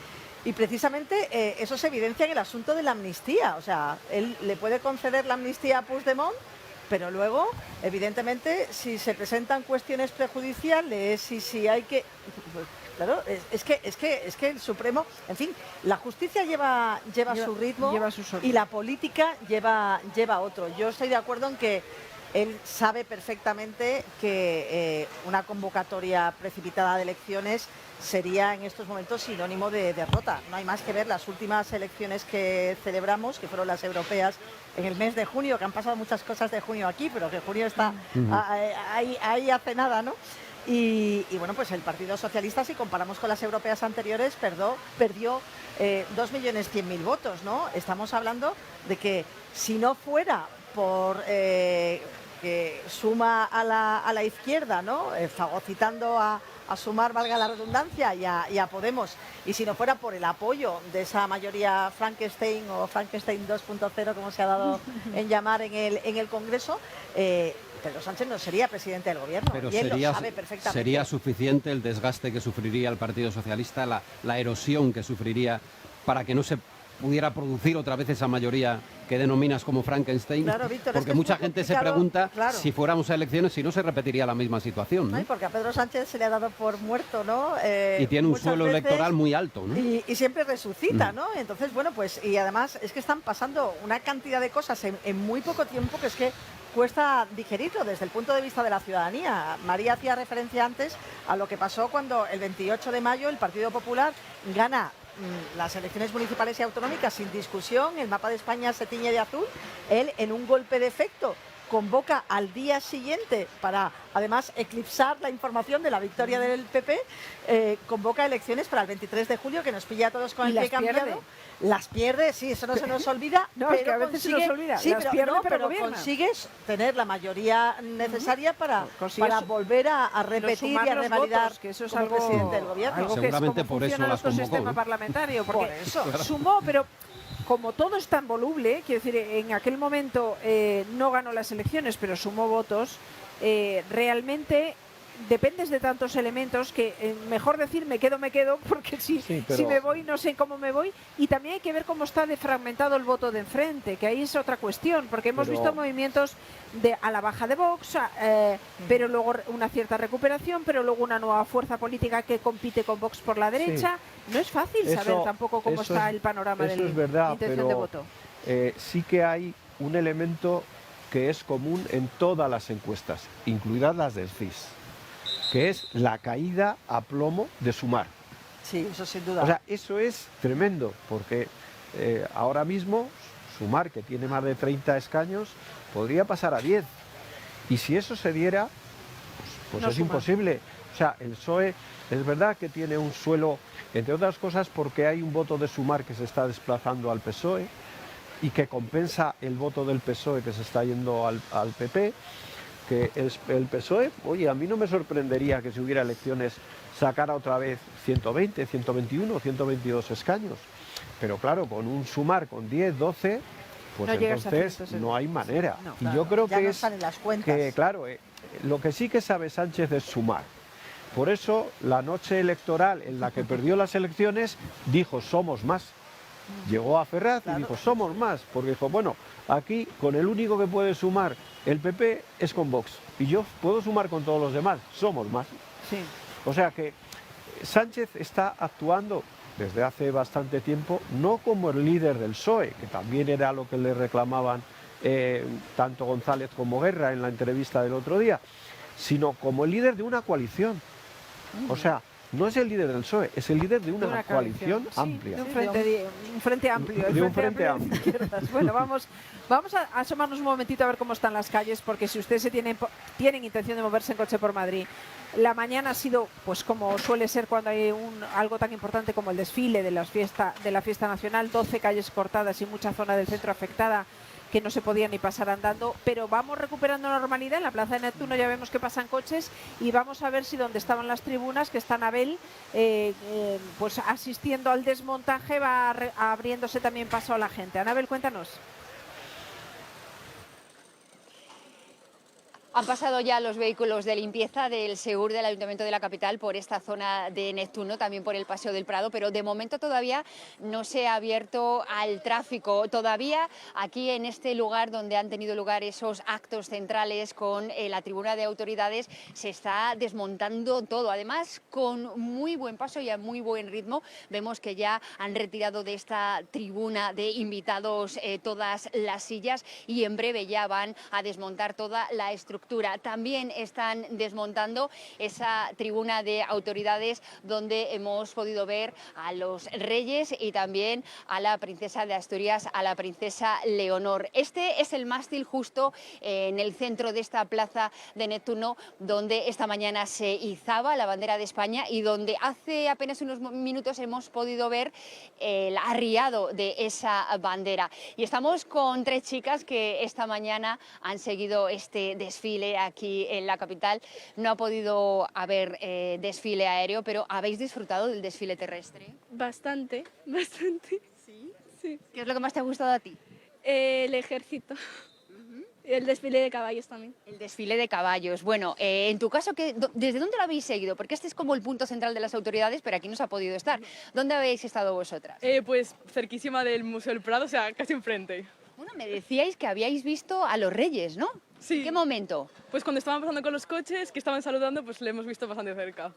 Speaker 4: Y precisamente eso se evidencia en el asunto de la amnistía. O sea, él le puede conceder la amnistía a Puigdemont, pero luego, evidentemente, si se presentan cuestiones prejudiciales, si hay que... Claro, es que el Supremo, en fin, la justicia lleva su ritmo,
Speaker 1: lleva sus órdenes.
Speaker 4: y la política lleva otro. Yo estoy de acuerdo en que él sabe perfectamente que una convocatoria precipitada de elecciones sería en estos momentos sinónimo de derrota. No hay más que ver las últimas elecciones que celebramos, que fueron las europeas en el mes de junio, que han pasado muchas cosas de junio aquí, pero que junio está ahí hace nada, ¿no? Y bueno, pues el Partido Socialista, si comparamos con las europeas anteriores, perdió 2.100.000 votos, ¿no? Estamos hablando de que si no fuera por que suma a la izquierda, ¿no? Fagocitando a Sumar, valga la redundancia, y a Podemos, y si no fuera por el apoyo de esa mayoría Frankenstein o Frankenstein 2.0, como se ha dado en llamar en el Congreso, Pedro Sánchez no sería presidente del gobierno.
Speaker 3: Pero
Speaker 4: y él lo sabe perfectamente.
Speaker 3: ¿sería suficiente el desgaste que sufriría el Partido Socialista, la erosión que sufriría para que no se pudiera producir otra vez esa mayoría que denominas como Frankenstein?
Speaker 4: Claro, Víctor,
Speaker 3: porque
Speaker 4: es que
Speaker 3: mucha
Speaker 4: es muy
Speaker 3: gente se
Speaker 4: complicado,
Speaker 3: pregunta
Speaker 4: claro.
Speaker 3: si fuéramos a elecciones si no se repetiría la misma situación, ¿no?
Speaker 4: Ay, porque a Pedro Sánchez se le ha dado por muerto, ¿no?
Speaker 3: Y tiene un
Speaker 4: muchas
Speaker 3: suelo
Speaker 4: veces,
Speaker 3: electoral muy alto, ¿no?
Speaker 4: Y siempre resucita, ¿no? Entonces, bueno, pues, y además es que están pasando una cantidad de cosas en muy poco tiempo que es que cuesta digerirlo desde el punto de vista de la ciudadanía. María hacía referencia antes a lo que pasó cuando el 28 de mayo el Partido Popular gana las elecciones municipales y autonómicas sin discusión, el mapa de España se tiñe de azul, él en un golpe de efecto convoca al día siguiente para, además, eclipsar la información de la victoria del PP, convoca elecciones para el 23 de julio, que nos pilla a todos con
Speaker 1: ¿Y
Speaker 4: el pie
Speaker 1: las pierde?
Speaker 4: cambiado. Las pierde, sí, eso no se nos olvida.
Speaker 1: No,
Speaker 4: pero
Speaker 1: es que a veces se nos olvida.
Speaker 4: Sí,
Speaker 1: Las
Speaker 4: pero,
Speaker 1: pierde,
Speaker 4: no,
Speaker 1: pero
Speaker 4: pero
Speaker 1: gobierna.
Speaker 4: consigues tener la mayoría necesaria para
Speaker 1: Consigues
Speaker 4: volver a repetir y a
Speaker 1: los
Speaker 4: revalidar
Speaker 1: votos, que eso es
Speaker 4: como
Speaker 1: algo,
Speaker 4: presidente del gobierno.
Speaker 1: algo que es
Speaker 3: Seguramente
Speaker 1: como
Speaker 3: por eso
Speaker 1: funciona
Speaker 3: las
Speaker 1: nuestro
Speaker 3: convocó,
Speaker 1: sistema
Speaker 3: ¿no?
Speaker 1: parlamentario, porque
Speaker 4: Por eso.
Speaker 1: sumó, pero como todo es tan voluble, quiero decir, en aquel momento no ganó las elecciones, pero sumó votos, realmente dependes de tantos elementos que mejor decir me quedo, porque
Speaker 5: Sí,
Speaker 1: si
Speaker 5: pero-
Speaker 1: me voy no sé cómo me voy. Y también hay que ver cómo está defragmentado el voto de enfrente, que ahí es otra cuestión, porque hemos
Speaker 5: Pero-
Speaker 1: visto movimientos a la baja de Vox, pero luego una cierta recuperación, pero luego una nueva fuerza política que compite con Vox por la derecha. No es fácil saber
Speaker 5: Eso-
Speaker 1: tampoco cómo
Speaker 5: eso
Speaker 1: está
Speaker 5: es-
Speaker 1: el panorama
Speaker 5: eso
Speaker 1: de
Speaker 5: es verdad,
Speaker 1: intención de
Speaker 5: pero
Speaker 1: voto.
Speaker 5: sí que hay un elemento que es común en todas las encuestas, incluidas las del CIS, que es la caída a plomo de Sumar.
Speaker 4: Sí, eso sin duda.
Speaker 5: O sea, eso es tremendo, porque ahora mismo Sumar, que tiene más de 30 escaños, podría pasar a 10. Y si eso se diera, pues
Speaker 1: No
Speaker 5: es
Speaker 1: suma.
Speaker 5: imposible. O sea, el PSOE es verdad que tiene un suelo, entre otras cosas, porque hay un voto de Sumar que se está desplazando al PSOE y que compensa el voto del PSOE que se está yendo al PP, que el PSOE, oye, a mí no me sorprendería que si hubiera elecciones sacara otra vez 120, 121, 122 escaños. Pero claro, con un Sumar con 10, 12, pues
Speaker 1: No llegas a
Speaker 5: entonces
Speaker 1: 100,
Speaker 5: no hay manera.
Speaker 1: no,
Speaker 5: Y
Speaker 4: claro,
Speaker 5: yo creo
Speaker 4: ya
Speaker 5: que
Speaker 4: no
Speaker 5: es
Speaker 4: salen las cuentas.
Speaker 5: que, claro, lo que sí que sabe Sánchez es sumar. Por eso, la noche electoral en la que perdió las elecciones, dijo, somos más. Llegó a Ferraz y dijo, somos más. Porque dijo, bueno, aquí con el único que puede sumar el PP es con Vox. Y yo puedo sumar con todos los demás, somos más.
Speaker 1: Sí.
Speaker 5: O sea que Sánchez está actuando desde hace bastante tiempo, no como el líder del PSOE, que también era lo que le reclamaban tanto González como Guerra en la entrevista del otro día, sino como el líder de una coalición. O sea, no es el líder del PSOE, es el líder de una coalición
Speaker 1: sí,
Speaker 5: amplia.
Speaker 1: de un frente amplio.
Speaker 5: De un frente
Speaker 1: amplio de izquierdas. Bueno, vamos a asomarnos un momentito a ver cómo están las calles, porque si ustedes tienen intención de moverse en coche por Madrid, la mañana ha sido, pues como suele ser cuando hay algo tan importante como el desfile de la fiesta nacional, 12 calles cortadas y mucha zona del centro afectada, que no se podía ni pasar andando, pero vamos recuperando normalidad. En la Plaza de Neptuno ya vemos que pasan coches y vamos a ver si donde estaban las tribunas, que está Anabel, pues asistiendo al desmontaje, va abriéndose también paso a la gente. Anabel, cuéntanos.
Speaker 6: Han pasado ya los vehículos de limpieza del Segur del Ayuntamiento de la capital por esta zona de Neptuno, también por el Paseo del Prado, pero de momento todavía no se ha abierto al tráfico. Todavía aquí en este lugar donde han tenido lugar esos actos centrales con la tribuna de autoridades se está desmontando todo. Además, con muy buen paso y a muy buen ritmo, vemos que ya han retirado de esta tribuna de invitados todas las sillas y en breve ya van a desmontar toda la estructura. También están desmontando esa tribuna de autoridades donde hemos podido ver a los reyes y también a la princesa de Asturias, a la princesa Leonor. Este es el mástil justo en el centro de esta plaza de Neptuno, donde esta mañana se izaba la bandera de España y donde hace apenas unos minutos hemos podido ver el arriado de esa bandera. Y estamos con tres chicas que esta mañana han seguido este desfile aquí en la capital. No ha podido haber desfile aéreo, pero ¿habéis disfrutado del desfile terrestre?
Speaker 7: Bastante, bastante.
Speaker 6: Sí.
Speaker 7: Sí.
Speaker 6: ¿Qué es lo que más te ha gustado a ti?
Speaker 7: El ejército. Y el desfile de caballos también.
Speaker 6: El desfile de caballos. Bueno, en tu caso, ¿desde dónde lo habéis seguido? Porque este es como el punto central de las autoridades, pero aquí no se ha podido estar. ¿Dónde habéis estado vosotras?
Speaker 8: Pues cerquísima del Museo del Prado, o sea, casi enfrente.
Speaker 6: Bueno, me decíais que habíais visto a los reyes, ¿no?
Speaker 8: Sí.
Speaker 6: ¿En qué momento?
Speaker 8: Pues cuando estaban pasando con los coches, que estaban saludando, pues le hemos visto bastante cerca.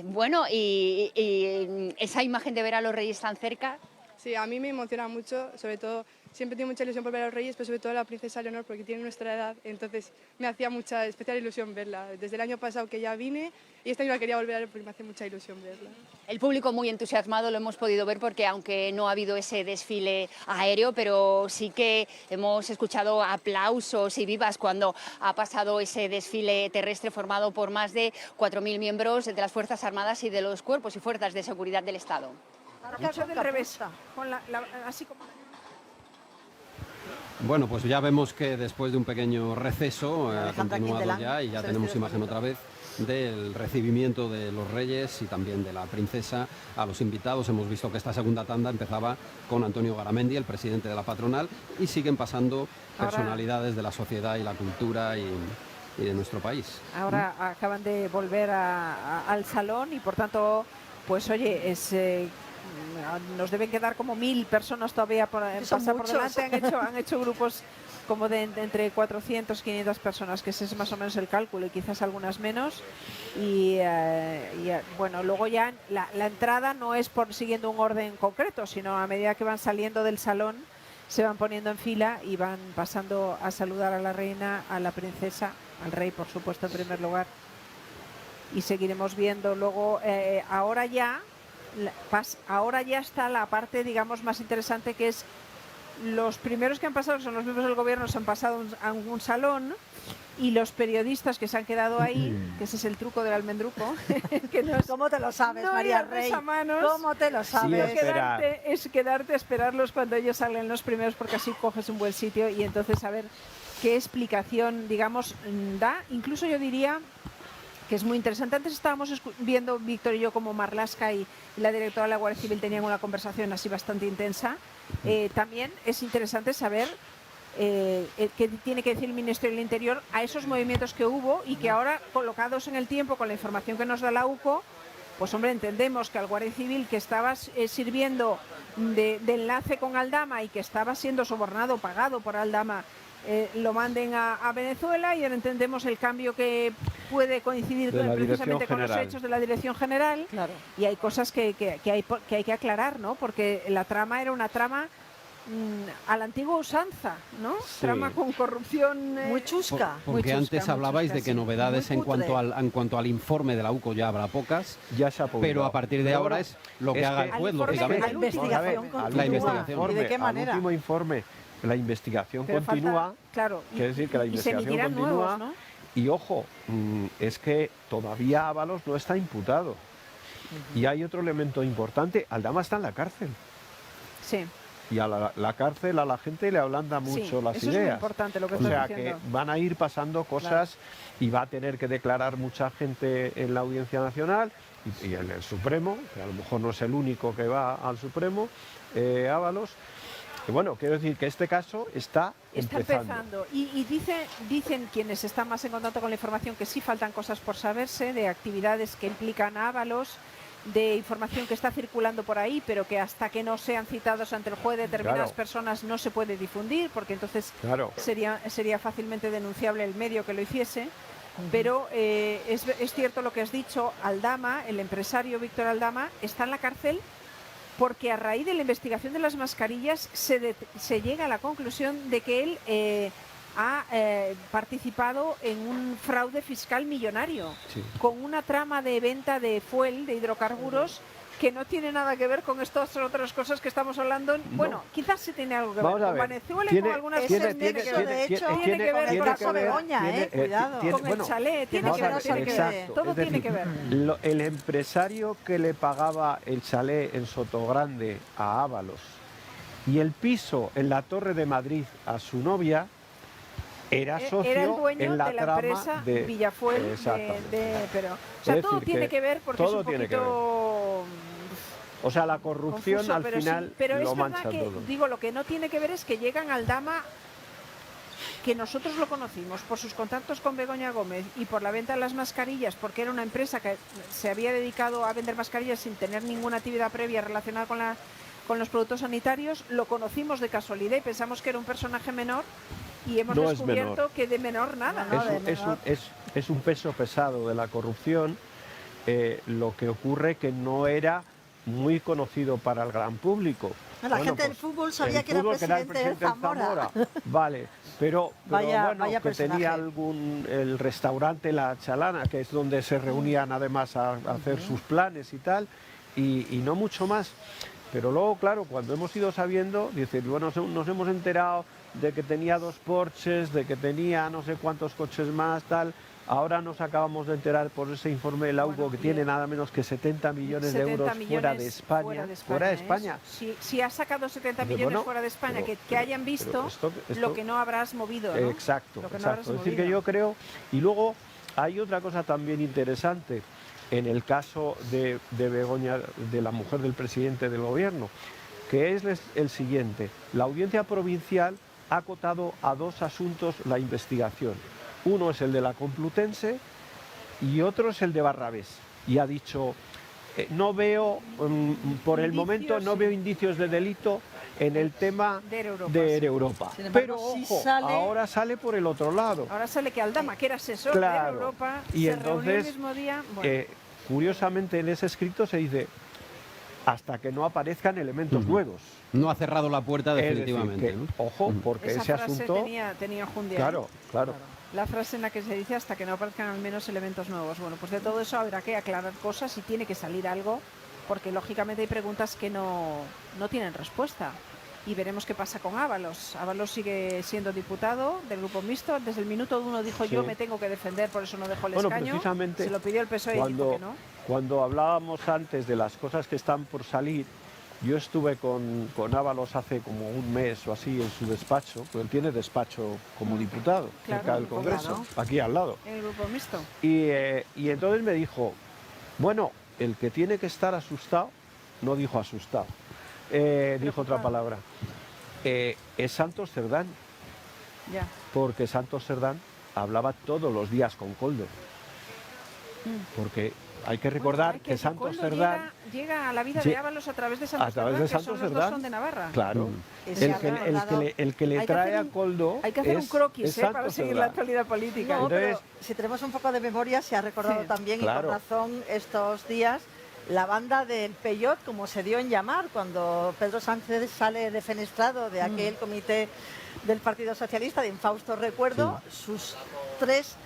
Speaker 6: Bueno, y esa imagen de ver a los reyes tan cerca.
Speaker 7: Sí, a mí me emociona mucho, sobre todo
Speaker 8: siempre tengo mucha ilusión por ver a los Reyes, pero sobre todo a la princesa Leonor porque tiene nuestra edad, entonces me hacía mucha especial ilusión verla. Desde el año pasado que ya vine y este año la quería volver a ver porque me hace mucha ilusión verla.
Speaker 6: El público muy entusiasmado, lo hemos podido ver porque aunque no ha habido ese desfile aéreo, pero sí que hemos escuchado aplausos y vivas cuando ha pasado ese desfile terrestre formado por más de 4.000 miembros de las Fuerzas Armadas y de los cuerpos y fuerzas de seguridad del Estado.
Speaker 1: Mucho del revés, así como...
Speaker 3: Bueno, pues ya vemos que después de un pequeño receso ha
Speaker 4: Alejandra
Speaker 3: continuado
Speaker 4: Quintelán,
Speaker 3: ya y ya
Speaker 4: se
Speaker 3: tenemos
Speaker 4: despide
Speaker 3: imagen otra vez del recibimiento de los reyes y también de la princesa a los invitados. Hemos visto que esta segunda tanda empezaba con Antonio Garamendi, el presidente de la patronal, y siguen pasando personalidades de la sociedad y la cultura y de nuestro país.
Speaker 1: Ahora acaban de volver al salón y por tanto, pues oye, nos deben quedar como 1.000 personas todavía pasar por delante. Han hecho grupos como de entre 400 y 500 personas, que ese es más o menos el cálculo, y quizás algunas menos. Y bueno, luego ya la entrada no es siguiendo un orden concreto, sino a medida que van saliendo del salón se van poniendo en fila y van pasando a saludar a la reina, a la princesa, al rey, por supuesto, en primer lugar. Y seguiremos viendo luego, ahora ya está la parte, digamos, más interesante, que es los primeros que han pasado, que son los miembros del gobierno, se han pasado a un salón, y los periodistas que se han quedado ahí, que ese es el truco del almendruco. Que no es,
Speaker 4: ¿cómo te lo sabes,
Speaker 1: no
Speaker 4: María Rey? ¿Cómo te lo sabes?
Speaker 1: Es quedarte a esperarlos cuando ellos salen los primeros, porque así coges un buen sitio y entonces a ver qué explicación, digamos, da. Incluso yo diría que es muy interesante. Antes estábamos viendo, Víctor y yo, como Marlaska y la directora de la Guardia Civil tenían una conversación así bastante intensa. También es interesante saber qué tiene que decir el Ministerio del Interior a esos movimientos que hubo y que ahora, colocados en el tiempo con la información que nos da la UCO, pues hombre, entendemos que al Guardia Civil, que estaba sirviendo de enlace con Aldama y que estaba siendo sobornado, pagado por Aldama, lo manden a Venezuela, y ahora entendemos el cambio que puede coincidir precisamente con los hechos de la Dirección General.
Speaker 4: Claro.
Speaker 1: Y hay cosas que hay que aclarar, ¿no? Porque la trama era una trama a la antigua usanza, ¿no?
Speaker 5: Sí.
Speaker 1: Trama con corrupción
Speaker 4: Muy chusca.
Speaker 3: Porque antes hablabais de que novedades
Speaker 4: Muy
Speaker 3: en cuanto al informe de la UCO ya habrá pocas,
Speaker 5: Ya se ha publicado.
Speaker 3: pero a partir de ahora es lo que
Speaker 5: es
Speaker 3: haga
Speaker 5: que
Speaker 3: el juez,
Speaker 1: al informe,
Speaker 3: lógicamente.
Speaker 1: al
Speaker 4: La investigación continúa.
Speaker 3: La investigación.
Speaker 4: ¿Y de qué
Speaker 5: Al
Speaker 4: manera?
Speaker 5: último informe, la investigación
Speaker 1: Pero
Speaker 5: continúa.
Speaker 1: falta, claro,
Speaker 5: Quiere decir que la
Speaker 1: y se
Speaker 5: investigación
Speaker 1: emitirán
Speaker 5: continúa.
Speaker 1: nuevos, ¿no?
Speaker 5: Y ojo, es que todavía Ábalos no está imputado. Y hay otro elemento importante: Aldama está en la cárcel.
Speaker 1: Sí.
Speaker 5: Y a la cárcel a la gente le ablanda mucho las
Speaker 1: eso
Speaker 5: ideas.
Speaker 1: es muy importante lo que
Speaker 5: O
Speaker 1: estás
Speaker 5: sea
Speaker 1: diciendo.
Speaker 5: que van a ir pasando cosas y va a tener que declarar mucha gente en la Audiencia Nacional y en el Supremo, que a lo mejor no es el único que va al Supremo, Ábalos. Y bueno, quiero decir que este caso está empezando.
Speaker 1: Y dicen quienes están más en contacto con la información que sí faltan cosas por saberse de actividades que implican a Ábalos, de información que está circulando por ahí, pero que hasta que no sean citados ante el juez determinadas personas no se puede difundir, porque entonces sería fácilmente denunciable el medio que lo hiciese. Pero es cierto lo que has dicho. Aldama, el empresario Víctor Aldama, está en la cárcel porque a raíz de la investigación de las mascarillas se llega a la conclusión de que él ha participado en un fraude fiscal millonario, con una trama de venta de fuel, de hidrocarburos, que no tiene nada que ver con estas otras cosas que estamos hablando. Bueno, quizás sí tiene algo que ver con Venezuela y con algunas cosas.
Speaker 4: Tiene que ver con el caso Begoña, cuidado.
Speaker 1: Con el chalet, tiene que ver. Todo tiene que ver.
Speaker 5: El empresario que le pagaba el chalet en Sotogrande a Ábalos y el piso en la Torre de Madrid a su novia era socio
Speaker 1: era el dueño
Speaker 5: en la
Speaker 1: de la
Speaker 5: trama
Speaker 1: empresa
Speaker 5: de
Speaker 1: Villafuel. Pero, o sea, todo tiene que ver, porque es un poquito...
Speaker 5: O sea, la corrupción
Speaker 1: confuso,
Speaker 5: al final
Speaker 1: sí, pero
Speaker 5: lo
Speaker 1: es
Speaker 5: mancha
Speaker 1: verdad que,
Speaker 5: todo.
Speaker 1: digo, lo que no tiene que ver es que llegan al Aldama, que nosotros lo conocimos por sus contactos con Begoña Gómez y por la venta de las mascarillas, porque era una empresa que se había dedicado a vender mascarillas sin tener ninguna actividad previa relacionada con los productos sanitarios. Lo conocimos de casualidad y pensamos que era un personaje menor, y hemos descubierto que de menor nada.
Speaker 5: Es un peso pesado de la corrupción. Lo que ocurre que no era muy conocido para el gran público.
Speaker 4: La gente del fútbol sabía que era
Speaker 5: el
Speaker 4: presidente
Speaker 5: presidente
Speaker 4: del Zamora.
Speaker 5: Vale, pero
Speaker 4: Vaya
Speaker 5: bueno, que
Speaker 4: personaje.
Speaker 5: tenía el restaurante La Chalana, que es donde se reunían además a hacer sus planes y tal, y no mucho más. Pero luego, claro, cuando hemos ido sabiendo, dice, bueno, nos hemos enterado de que tenía 2 Porsches, de que tenía no sé cuántos coches más, tal. Ahora nos acabamos de enterar por ese informe de la UCO que tiene nada menos que 70 millones de euros fuera de España. Fuera de España.
Speaker 1: Si has sacado 70
Speaker 5: Pero
Speaker 1: millones
Speaker 5: bueno,
Speaker 1: fuera de España,
Speaker 5: pero-
Speaker 1: que hayan visto
Speaker 5: esto-
Speaker 1: lo que no habrás movido, ¿no?
Speaker 5: Exacto,
Speaker 1: Lo que no
Speaker 5: exacto.
Speaker 1: habrás
Speaker 5: Es decir, que
Speaker 1: movido.
Speaker 5: yo creo... Y luego hay otra cosa también interesante en el caso de Begoña, de la mujer del presidente del gobierno, que es el siguiente. La audiencia provincial ha acotado a 2 asuntos la investigación. Uno es el de la Complutense y otro es el de Barrabés. Y ha dicho, no veo, por el momento no veo indicios de delito en el tema
Speaker 1: De Europa,
Speaker 5: de
Speaker 1: sí.
Speaker 5: Europa.
Speaker 4: Sin
Speaker 5: Pero
Speaker 4: embargo, sí
Speaker 5: ojo,
Speaker 4: sale-
Speaker 5: ahora sale por el otro lado.
Speaker 1: Ahora sale que Aldama, que era asesor
Speaker 5: Claro.
Speaker 1: de Europa,
Speaker 5: Y
Speaker 1: se reunió el
Speaker 5: entonces,
Speaker 1: mismo día. Bueno,
Speaker 5: curiosamente en ese escrito se dice, hasta que no aparezcan elementos nuevos.
Speaker 3: No ha cerrado la puerta
Speaker 5: Es decir,
Speaker 3: definitivamente.
Speaker 5: que,
Speaker 3: ¿no?
Speaker 5: ojo, porque
Speaker 1: esa
Speaker 5: ese
Speaker 1: frase
Speaker 5: asunto...
Speaker 1: tenía Jundia.
Speaker 5: Claro, claro.
Speaker 1: La frase en la que se dice hasta que no aparezcan al menos elementos nuevos. Bueno, pues de todo eso habrá que aclarar cosas y tiene que salir algo, porque lógicamente hay preguntas que no tienen respuesta. Y veremos qué pasa con Ábalos. Ábalos sigue siendo diputado del Grupo Mixto. Desde el minuto 1 dijo,
Speaker 5: Sí.
Speaker 1: yo me tengo que defender, por eso no dejo el
Speaker 5: Bueno,
Speaker 1: escaño.
Speaker 5: precisamente
Speaker 1: Se lo pidió el PSOE y dijo
Speaker 5: cuando,
Speaker 1: que no.
Speaker 5: cuando hablábamos antes de las cosas que están por salir, yo estuve con Ábalos hace como un mes o así en su despacho, pues él tiene despacho como diputado,
Speaker 1: Claro,
Speaker 5: cerca del Congreso,
Speaker 1: claro.
Speaker 5: aquí al lado.
Speaker 1: En el Grupo Mixto.
Speaker 5: Y entonces me dijo, bueno, el que tiene que estar asustado, no dijo asustado, dijo otra palabra, es Santos Cerdán,
Speaker 1: Ya.
Speaker 5: porque Santos Cerdán hablaba todos los días con Koldo. Porque hay que recordar
Speaker 1: Bueno,
Speaker 5: que Santos
Speaker 1: Coldo
Speaker 5: Cerdán...
Speaker 1: llega a la vida
Speaker 5: Lle-
Speaker 1: de Ábalos a través de Santos
Speaker 5: a través
Speaker 1: Cerdán,
Speaker 5: de
Speaker 1: que
Speaker 5: Santos
Speaker 1: son los dos
Speaker 5: Cerdán,
Speaker 1: son de Navarra.
Speaker 5: Claro.
Speaker 4: Ese
Speaker 5: El
Speaker 4: ha
Speaker 5: que, el,
Speaker 4: recordado-
Speaker 5: que le, el que le
Speaker 1: Hay que
Speaker 5: trae
Speaker 1: hacer
Speaker 5: a
Speaker 1: un-
Speaker 5: Koldo
Speaker 1: Hay que hacer un
Speaker 5: es
Speaker 1: croquis para
Speaker 5: Santos
Speaker 1: seguir la
Speaker 5: Cerdán.
Speaker 1: actualidad política.
Speaker 4: No,
Speaker 5: Entonces-
Speaker 4: pero si tenemos un poco de memoria, se ha recordado
Speaker 1: Sí.
Speaker 4: también, y
Speaker 5: Claro.
Speaker 4: con razón, estos días, la banda del Peyot, como se dio en llamar, cuando Pedro Sánchez sale defenestrado de aquel comité del Partido Socialista, de infausto recuerdo, sus 3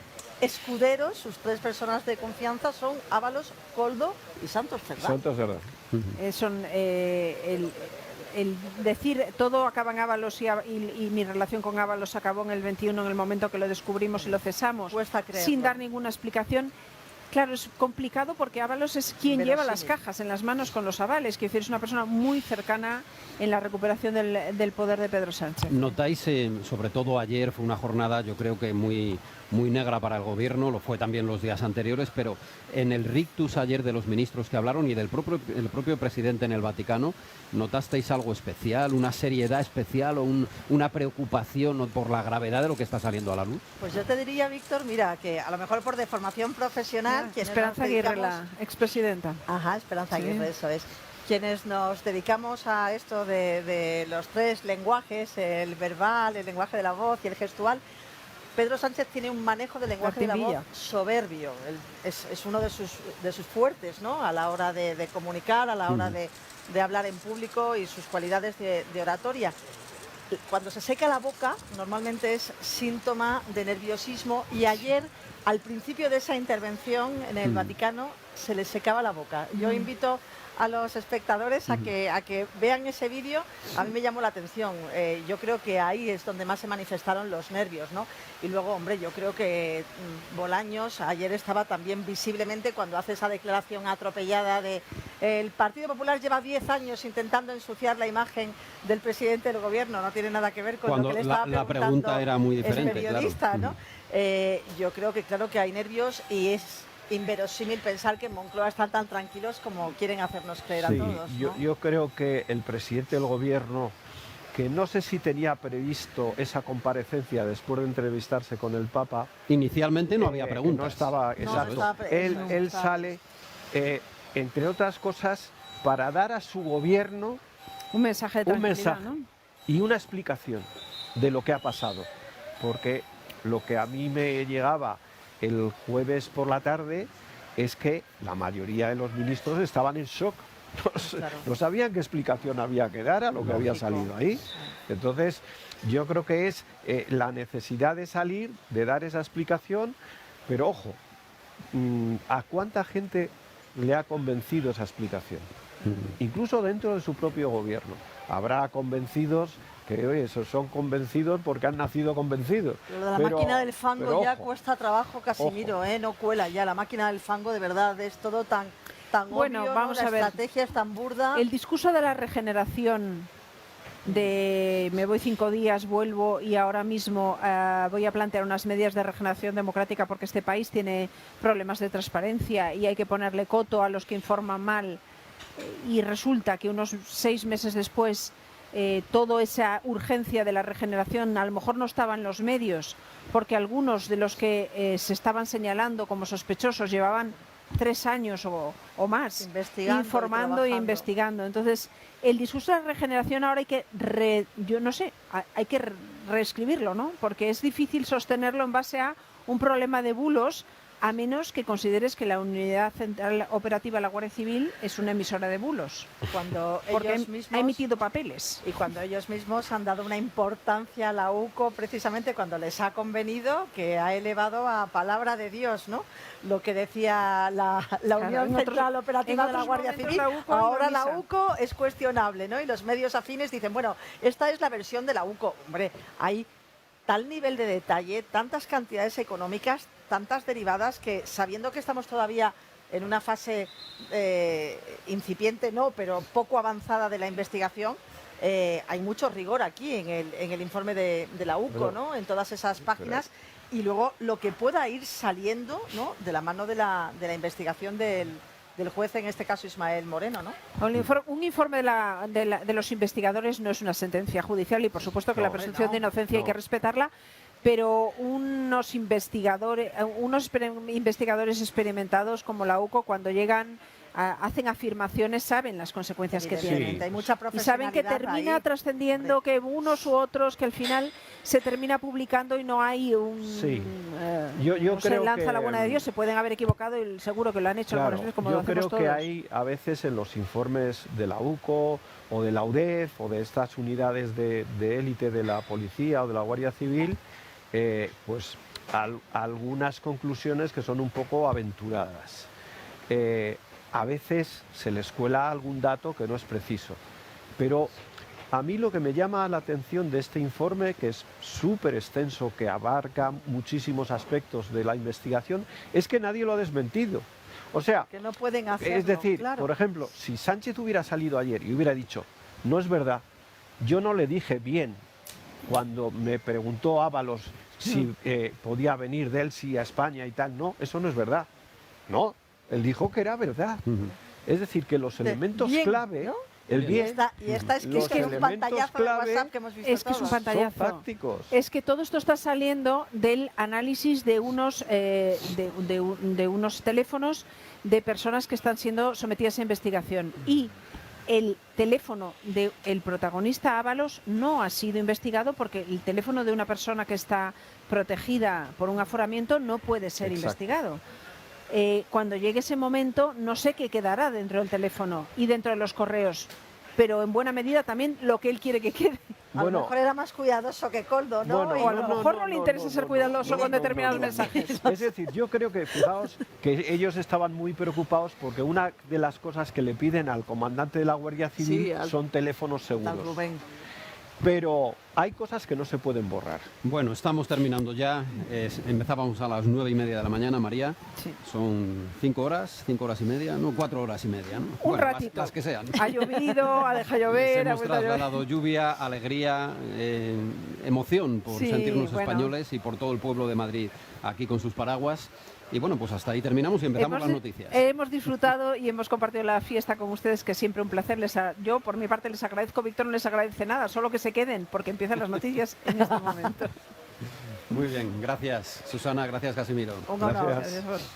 Speaker 4: escuderos, sus 3 personas de confianza son Ábalos, Koldo y Santos Cerdán.
Speaker 5: Santos Cerdán.
Speaker 1: Son el decir todo acaba en Ábalos y mi relación con Ábalos acabó en el 21 en el momento que lo descubrimos y lo cesamos
Speaker 4: Cuesta creerlo.
Speaker 1: sin dar ninguna explicación. Claro, es complicado porque Ábalos es quien lleva las
Speaker 4: Verosímil.
Speaker 1: cajas en las manos con los avales, que es una persona muy cercana en la recuperación del poder de Pedro Sánchez.
Speaker 3: Notáis, sobre todo ayer fue una jornada, yo creo que muy negra para el gobierno, lo fue también los días anteriores, pero en el rictus ayer de los ministros que hablaron y del el propio presidente en el Vaticano, ¿notasteis algo especial, una seriedad especial o una preocupación por la gravedad de lo que está saliendo a la luz?
Speaker 4: Pues yo te diría, Víctor, mira, que a lo mejor por deformación profesional... quienes
Speaker 1: Esperanza
Speaker 4: nos
Speaker 1: Aguirre,
Speaker 4: dedicamos-
Speaker 1: la expresidenta.
Speaker 4: Ajá, Esperanza
Speaker 1: Sí.
Speaker 4: Aguirre, eso es. Quienes nos dedicamos a esto de los 3 lenguajes, el verbal, el lenguaje de la voz y el gestual, Pedro Sánchez tiene un manejo del lenguaje de la voz
Speaker 1: Martín Villa.
Speaker 4: soberbio. Es uno de sus fuertes, ¿no? A la hora de comunicar, a la hora de hablar en público y sus cualidades de oratoria. Cuando se seca la boca, normalmente es síntoma de nerviosismo, y ayer, al principio de esa intervención en el Vaticano, se le secaba la boca. Yo invito a los espectadores a que vean ese vídeo. A mí me llamó la atención. Yo creo que ahí es donde más se manifestaron los nervios, ¿no? Y luego, hombre, yo creo que Bolaños ayer estaba también visiblemente cuando hace esa declaración atropellada de el Partido Popular lleva 10 años intentando ensuciar la imagen del presidente del gobierno. No tiene nada que ver con
Speaker 3: Cuando
Speaker 4: lo que le estaba
Speaker 3: la
Speaker 4: preguntando
Speaker 3: pregunta era muy diferente,
Speaker 4: el periodista,
Speaker 3: claro.
Speaker 4: ¿no? Yo creo que claro que hay nervios y es inverosímil pensar que en Moncloa están tan tranquilos como quieren hacernos creer
Speaker 5: Sí,
Speaker 4: a todos, ¿no?
Speaker 5: yo creo que el presidente del gobierno, que no sé si tenía previsto esa comparecencia después de entrevistarse con el Papa,
Speaker 3: Inicialmente no había
Speaker 5: que
Speaker 3: preguntas.
Speaker 5: no estaba,
Speaker 4: No
Speaker 5: exacto.
Speaker 4: estaba
Speaker 5: él
Speaker 4: no
Speaker 5: él
Speaker 4: estaba.
Speaker 5: sale, entre otras cosas, para dar a su gobierno
Speaker 1: Un mensaje de
Speaker 5: un
Speaker 1: tranquilidad,
Speaker 5: mensaje
Speaker 1: ¿no?
Speaker 5: y una explicación de lo que ha pasado. Porque lo que a mí me llegaba el jueves por la tarde es que la mayoría de los ministros estaban en shock. No sabían qué explicación había que dar a lo que había salido ahí. Entonces, yo creo que es la necesidad de salir, de dar esa explicación, pero ojo, ¿a cuánta gente le ha convencido esa explicación? Incluso dentro de su propio gobierno. Habrá convencidos que, oye, son convencidos porque han nacido convencidos.
Speaker 4: Lo de la máquina del fango ya cuesta trabajo, Casimiro, no cuela ya. La máquina del fango de verdad es todo tan
Speaker 1: bueno,
Speaker 4: obvio,
Speaker 1: vamos
Speaker 4: ¿no?
Speaker 1: a ver.
Speaker 4: La estrategia es tan burda.
Speaker 1: El discurso de la regeneración de me voy 5 días, vuelvo y ahora mismo voy a plantear unas medidas de regeneración democrática porque este país tiene problemas de transparencia y hay que ponerle coto a los que informan mal, y resulta que unos 6 meses después toda esa urgencia de la regeneración a lo mejor no estaba en los medios porque algunos de los que se estaban señalando como sospechosos llevaban 3 años o más
Speaker 4: investigando,
Speaker 1: informando e investigando. Entonces, el discurso de la regeneración ahora hay que, hay que reescribirlo, ¿no? Porque es difícil sostenerlo en base a un problema de bulos, a menos que consideres que la Unidad Central Operativa de la Guardia Civil es una emisora de bulos. Porque
Speaker 4: ellos mismos,
Speaker 1: ha emitido papeles.
Speaker 4: Y cuando ellos mismos han dado una importancia a la UCO, precisamente cuando les ha convenido, que ha elevado a palabra de Dios, ¿no? Lo que decía la Unión Central Operativa de la Guardia Civil, ahora la UCO es cuestionable, ¿no? Y los medios afines dicen, bueno, esta es la versión de la UCO. Hombre, hay tal nivel de detalle, tantas cantidades económicas, tantas derivadas, que sabiendo que estamos todavía en una fase incipiente, no, pero poco avanzada de la investigación, hay mucho rigor aquí en el informe de la UCO, ¿no? En todas esas páginas, y luego lo que pueda ir saliendo, ¿no? De la mano de la investigación del juez, en este caso Ismael Moreno, ¿no?
Speaker 1: Un informe de los investigadores no es una sentencia judicial y por supuesto que la presunción de inocencia hay que respetarla, pero unos investigadores experimentados como la UCO, cuando llegan hacen afirmaciones, saben las consecuencias que tienen.
Speaker 4: Hay mucha
Speaker 1: y saben que termina trascendiendo, que unos u otros, que al final se termina publicando y no hay un...
Speaker 5: Yo
Speaker 1: se
Speaker 5: creo
Speaker 1: lanza
Speaker 5: que,
Speaker 1: la buena de Dios, se pueden haber equivocado y seguro que lo han hecho algunas veces, como lo
Speaker 5: yo
Speaker 1: hacemos
Speaker 5: creo
Speaker 1: todos.
Speaker 5: que hay a veces en los informes de la UCO o de la UDEF o de estas unidades de élite de la policía o de la Guardia Civil, pues algunas conclusiones que son un poco aventuradas. A veces se les cuela algún dato que no es preciso, pero a mí lo que me llama la atención de este informe, que es súper extenso, que abarca muchísimos aspectos de la investigación, es que nadie lo ha desmentido. O sea,
Speaker 4: que no pueden hacerlo,
Speaker 5: es decir,
Speaker 4: claro.
Speaker 5: Por ejemplo, si Sánchez hubiera salido ayer y hubiera dicho, no es verdad, yo no le dije bien cuando me preguntó Ábalos si podía venir Delsi a España y tal, no, eso no es verdad. No, él dijo que era verdad. Es decir, que los elementos clave, ¿no? El bien,
Speaker 4: y esta es que es un pantallazo de WhatsApp que hemos visto
Speaker 1: es que
Speaker 4: todos.
Speaker 1: es un pantallazo.
Speaker 5: Son fácticos.
Speaker 1: Es que todo esto está saliendo del análisis de unos de unos teléfonos de personas que están siendo sometidas a investigación, y el teléfono del protagonista Ábalos no ha sido investigado porque el teléfono de una persona que está protegida por un aforamiento no puede ser investigado. Cuando llegue ese momento, no sé qué quedará dentro del teléfono y dentro de los correos, pero en buena medida también lo que él quiere que quede.
Speaker 4: A lo mejor era más cuidadoso que Coldo, ¿no?
Speaker 5: Bueno,
Speaker 1: o a lo mejor no le interesa ser cuidadoso con determinados mensajes.
Speaker 5: Es decir, yo creo que, fijaos, que ellos estaban muy preocupados porque una de las cosas que le piden al comandante de la Guardia Civil son teléfonos seguros. Pero hay cosas que no se pueden borrar.
Speaker 3: Bueno, estamos terminando ya. Empezábamos a las 9:30 de la mañana, María.
Speaker 1: Sí.
Speaker 3: Son 5 horas y media, no, 4 horas y media, ¿no?
Speaker 1: Un ratito.
Speaker 3: Las que sean.
Speaker 1: Ha llovido, ha dejado llover,
Speaker 3: hemos trasladado lluvia, alegría, emoción por sentirnos españoles y por todo el pueblo de Madrid aquí con sus paraguas. Y bueno, pues hasta ahí terminamos y empezamos las noticias.
Speaker 1: Hemos disfrutado y hemos compartido la fiesta con ustedes, que siempre un placer. Yo, por mi parte, les agradezco. Víctor no les agradece nada, solo que se queden, porque empiezan las noticias en este momento.
Speaker 3: Muy bien, gracias Susana, gracias Casimiro.
Speaker 1: Un honor.
Speaker 5: Gracias.
Speaker 1: Gracias.